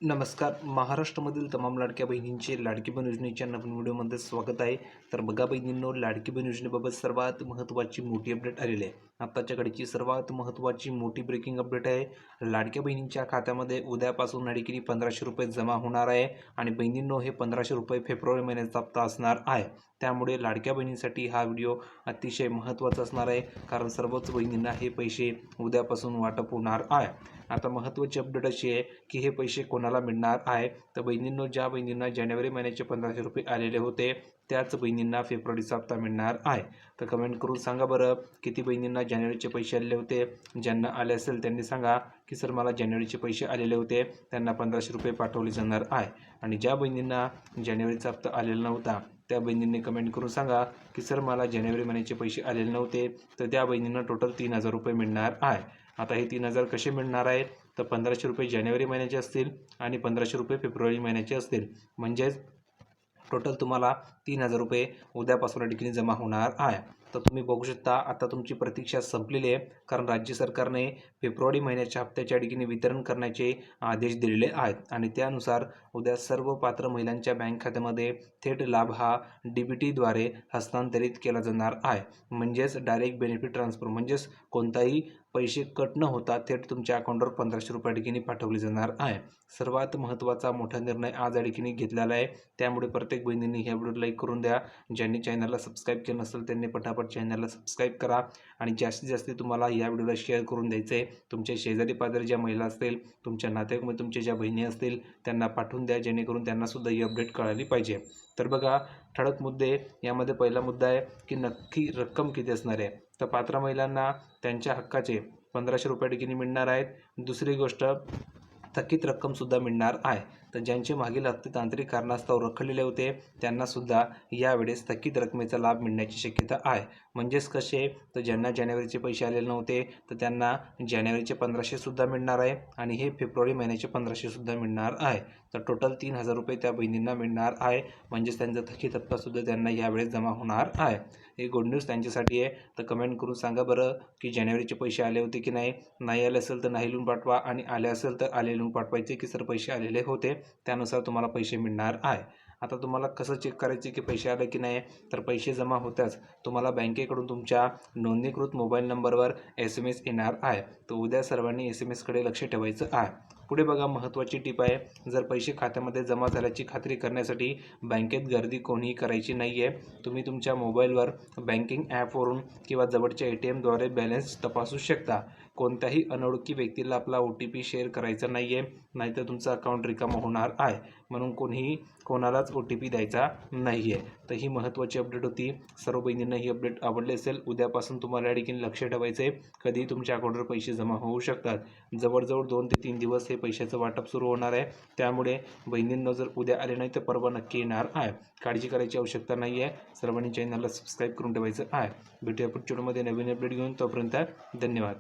नमस्कार. महाराष्ट्रामधील तमाम लाडक्या बहिणींचे लाडकी बहीण योजनेच्या नवीन व्हिडिओमध्ये स्वागत आहे. तर बघा बहिणींनो, लाडकी बहीण योजनेबाबत सर्वात महत्त्वाची मोठी अपडेट आलेली आहे. आत्ताच्या घडीची सर्वात महत्त्वाची मोठी ब्रेकिंग अपडेट आहे. लाडक्या बहिणींच्या खात्यामध्ये उद्यापासून लाडकी 1500 रुपये जमा होणार आहे आणि बहिणींनो, हे 1500 रुपये फेब्रुवारी महिन्याचा हप्ता असणार आहे. त्यामुळे लाडक्या बहिणींसाठी हा व्हिडिओ अतिशय महत्त्वाचा असणार आहे, कारण सर्वच बहिणींना हे पैसे उद्यापासून वाटप होणार आहे. आता महत्त्वाची अपडेट अशी आहे की हे पैसे कोणाला मिळणार आहे. तर बहिणींनो, ज्या बहिणींना जानेवारी महिन्याचे 1500 रुपये आलेले होते त्याच बहिणींना फेब्रुवारीचा हप्ता मिळणार आहे. तर कमेंट करून सांगा बरं, किती बहिणींना जानेवारीचे पैसे आलेले होते. ज्यांना आले असेल त्यांनी सांगा की सर मला जानेवारीचे पैसे आलेले होते, त्यांना 1500 रुपये पाठवले जाणार आहे. आणि ज्या बहिणींना जानेवारीचा हप्ता आलेला नव्हता त्या बहिणींनी कमेंट करून सांगा की सर मला जानेवारी महिन्याचे पैसे आलेले नव्हते, तर त्या बहिणींना टोटल 3000 रुपये मिळणार आहे. आता हे 3000 कसे मिळणार आहेत, तर 1500 रुपये जानेवारी महिन्याचे असतील आणि 1500 रुपये फेब्रुवारी महिन्याचे असतील. म्हणजेच टोटल तुम्हाला 3000 रुपये उद्यापासून या ठिकाणी जमा होणार आहे. तर तुम्ही बघू शकता, आता तुमची प्रतीक्षा संपलेली आहे, कारण राज्य सरकारने फेब्रुवारी महिन्याच्या हप्त्याच्या ठिकाणी वितरण करण्याचे आदेश दिलेले आहेत आणि त्यानुसार उद्या सर्व पात्र महिलांच्या बँक खात्यामध्ये थेट लाभ हा DBTद्वारे हस्तांतरित केला जाणार आहे. म्हणजेच डायरेक्ट बेनिफिट ट्रान्सफर, म्हणजेच कोणताही पैसे कट न होता थेट तुमच्या अकाउंटवर 1500 रुपये ठिकाणी पाठवले जाणार आहे. सर्वात महत्त्वाचा मोठा निर्णय आज या ठिकाणी घेतलेला आहे. त्यामुळे प्रत्येक बहिणींनी ह्या व्हिडिओ लाईक करून द्या. ज्यांनी चॅनलला सबस्क्राईब केलं नसेल त्यांनी पटापट चॅनलला सबस्क्राईब करा आणि जास्तीत जास्त तुम्हाला या व्हिडिओला शेअर करून द्यायचं आहे. तुमच्या शेजारी पाजारी ज्या महिला असतील, तुमच्या नातेवाईकमध्ये तुमच्या ज्या बहिणी असतील त्यांना पाठवून द्या, जेणेकरून त्यांनासुद्धा ही अपडेट कळाली पाहिजे. तर बघा, ठळक मुद्दे यामध्ये पहिला मुद्दा आहे की नक्की रक्कम किती असणार आहे. तर पात्र महिलांना त्यांच्या हक्काचे 1500 रुपये ठिकाणी मिळणार आहेत. दुसरी गोष्ट, थकीत रक्कमसुद्धा मिळणार आहे. तर ज्यांचे मागील हप्ते तांत्रिक कारणास्तव रखडलेले होते त्यांनासुद्धा यावेळेस थकीत रकमेचा लाभ मिळण्याची शक्यता आहे. म्हणजेच कसे, तर ज्यांना जानेवारीचे पैसे आलेले नव्हते तर त्यांना जानेवारीचे 1500सुद्धा मिळणार आहे आणि हे फेब्रुवारी महिन्याचे 1500सुद्धा मिळणार आहे. तर टोटल 3000 रुपये त्या बहिणींना मिळणार आहे. म्हणजेच त्यांचा थकीत हप्तासुद्धा त्यांना यावेळेस जमा होणार आहे. हे गुड न्यूज त्यांच्यासाठी आहे. तर कमेंट करून सांगा बरं की जानेवारीचे पैसे आले होते की नाही. नाही आले असेल तर नाही लिहून पाठवा आणि आले असेल तर आले लिहून पाठवायचे की सर पैसे आलेले होते, त्यानुसार तुम्हाला पैसे मिळणार आहे. आता तुम्हाला कसं चेक करायचे की पैसे आले की नाही, तर पैसे जमा होत्याच तुम्हाला बँकेकडून तुमच्या नोंदणीकृत मोबाईल नंबरवर SMS येणार आहे. तर उद्या सर्वांनी SMSकडे लक्ष ठेवायचं आहे. पुढे बघा, महत्त्वाची टीप आहे. जर पैसे खात्यामध्ये जमा झाल्याची खात्री करण्यासाठी बँकेत गर्दी कोणीही करायची नाही आहे. तुम्ही तुमच्या मोबाईलवर बँकिंग ॲपवरून किंवा जवळच्या ATMद्वारे बॅलन्स तपासू शकता. कोणत्याही अनोळखी व्यक्तीला आपला OTP शेअर करायचा नाही आहे, नाहीतर तुमचं अकाउंट रिकामं होणार आहे. म्हणून कोणीही कोणालाच OTP द्यायचा नाही आहे. तर ही महत्त्वाची अपडेट होती. सर्व बहिणींना ही अपडेट आवडली असेल. उद्यापासून तुम्हाला या ठिकाणी लक्ष ठेवायचं आहे, कधीही तुमच्या अकाउंटवर पैसे जमा होऊ शकतात. जवळजवळ 2 ते 3 दिवस हे पैशाचं वाटप सुरू होणार आहे. त्यामुळे बहिणींना जर उद्या आले नाही तर परवा नक्की येणार आहे. काळजी करायची आवश्यकता नाही आहे. सर्वांनी चॅनलला सबस्क्राईब करून ठेवायचं आहे. भेटूया पुढच्या व्हिडिओमध्ये नवीन अपडेट घेऊन. तोपर्यंत धन्यवाद.